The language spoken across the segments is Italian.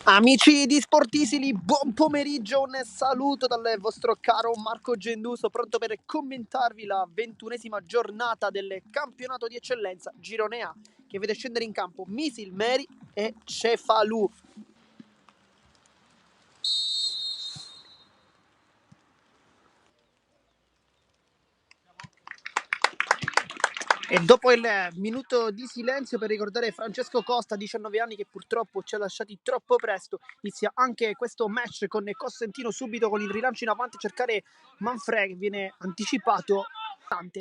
Amici di Sportisili, buon pomeriggio, un saluto dal vostro caro Marco Genduso, pronto per commentarvi la 21esima giornata del campionato di eccellenza Girone A, che vede scendere in campo Misil Meri e Cefalù. E dopo il minuto di silenzio per ricordare Francesco Costa, 19 anni, che purtroppo ci ha lasciati troppo presto, inizia anche questo match con Costantino subito con il rilancio in avanti a cercare Manfred, che viene anticipato.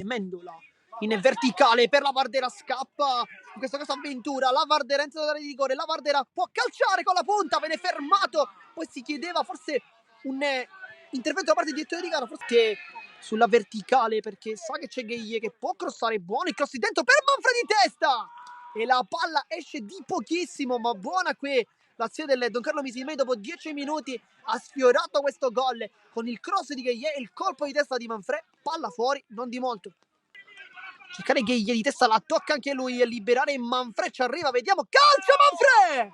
Mendola in verticale per la Vardera, scappa in questo caso avventura, la Vardera entra dalla rigore, la Vardera può calciare con la punta, viene fermato, poi si chiedeva forse un intervento da parte di direttore di gara, forse sulla verticale, perché sa che c'è Gheye che può crossare, buono il cross di dentro per Manfred di testa e la palla esce di pochissimo, ma buona qui l'azione del Don Carlo Misilmei. Dopo 10 minuti ha sfiorato questo gol con il cross di Gheye e il colpo di testa di Manfred, palla fuori, non di molto. Cercare Gheye di testa, la tocca anche lui a liberare Manfred, ci arriva, vediamo, calcio Manfred!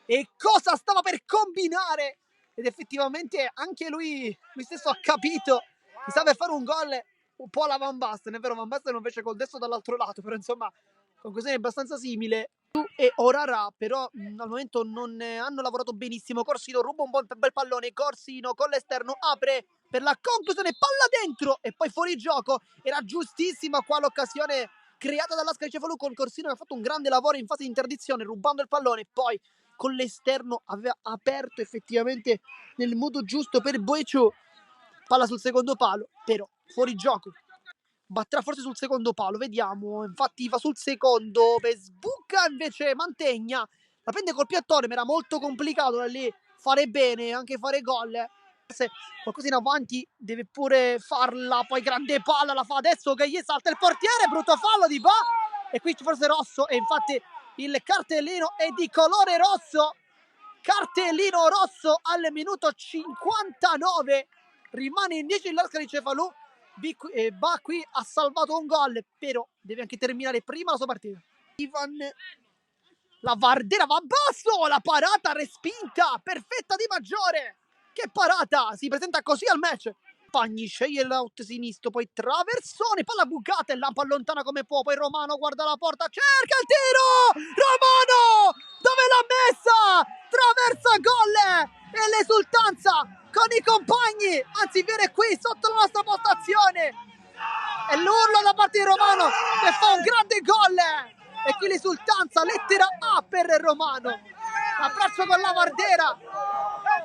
E cosa stava per combinare? Ed effettivamente anche lui stesso ha capito che stava per fare un gol un po' alla Van Basten, è vero, Van Basten invece col destro dall'altro lato, però insomma conclusione abbastanza simile. E Orara però al momento non hanno lavorato benissimo. Corsino ruba un bel pallone, Corsino con l'esterno apre per la conclusione, palla dentro e poi fuori gioco. Era giustissima qua l'occasione creata dall'Ascari Cefalù, con Corsino che ha fatto un grande lavoro in fase di interdizione rubando il pallone, poi con l'esterno aveva aperto effettivamente nel modo giusto per Boeciu, palla sul secondo palo, però fuori gioco. Batterà forse sul secondo palo, vediamo, infatti va sul secondo, per sbuca invece Mantegna, la prende col piattone, ma era molto complicato da lì fare bene, anche fare gol. Se qualcosa in avanti deve pure farla, poi grande palla, la fa adesso che gli salta il portiere, brutto fallo di Ba, e qui forse rosso, e infatti il cartellino è di colore rosso, cartellino rosso al minuto 59, rimane in 10 l'Ascari Cefalù. Ba qui ha salvato un gol, però deve anche terminare prima la sua partita. Ivan, la Vardera va a basso, la parata respinta, perfetta di Maggiore. Che parata, si presenta così al match. Pagni sceglie l'out sinistro, poi traversone, palla bucata e lampa allontana come può, poi Romano guarda la porta, cerca il tiro, Romano, dove l'ha messa? Traversa, gol e l'esultanza con i compagni, anzi viene qui sotto la nostra postazione e l'urlo da parte di Romano che fa un grande gol, e qui l'esultanza, lettera A per Romano, l'abbraccio con la Vardera,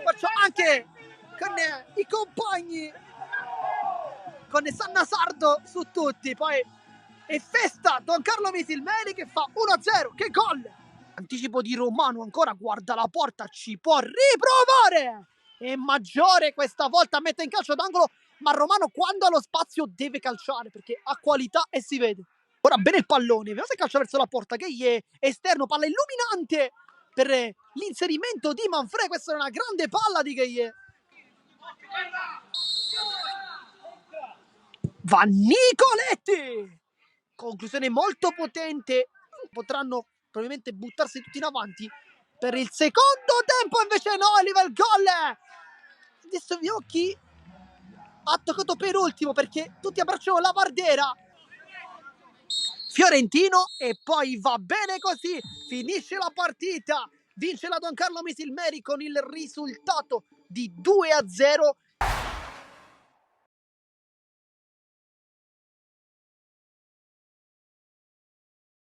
faccio anche con i compagni, con Sanna Sardo su tutti, poi e festa Don Carlo Misilmeri che fa 1-0, che gol! Anticipo di Romano, ancora guarda la porta, ci può riprovare! E Maggiore questa volta mette in calcio d'angolo, ma Romano quando ha lo spazio deve calciare perché ha qualità e si vede. Ora bene il pallone, vediamo se calcia verso la porta, che è esterno, palla illuminante per l'inserimento di Manfred, questa è una grande palla di Gheye. Va Nicoletti! Conclusione molto potente, potranno probabilmente buttarsi tutti in avanti per il secondo tempo, invece no, arriva il gol. Adesso vediamo chi ha toccato per ultimo, perché tutti abbracciano la Vardera, Fiorentino, e poi va bene così, finisce la partita, vince la Don Carlo Misilmeri con il risultato di 2-0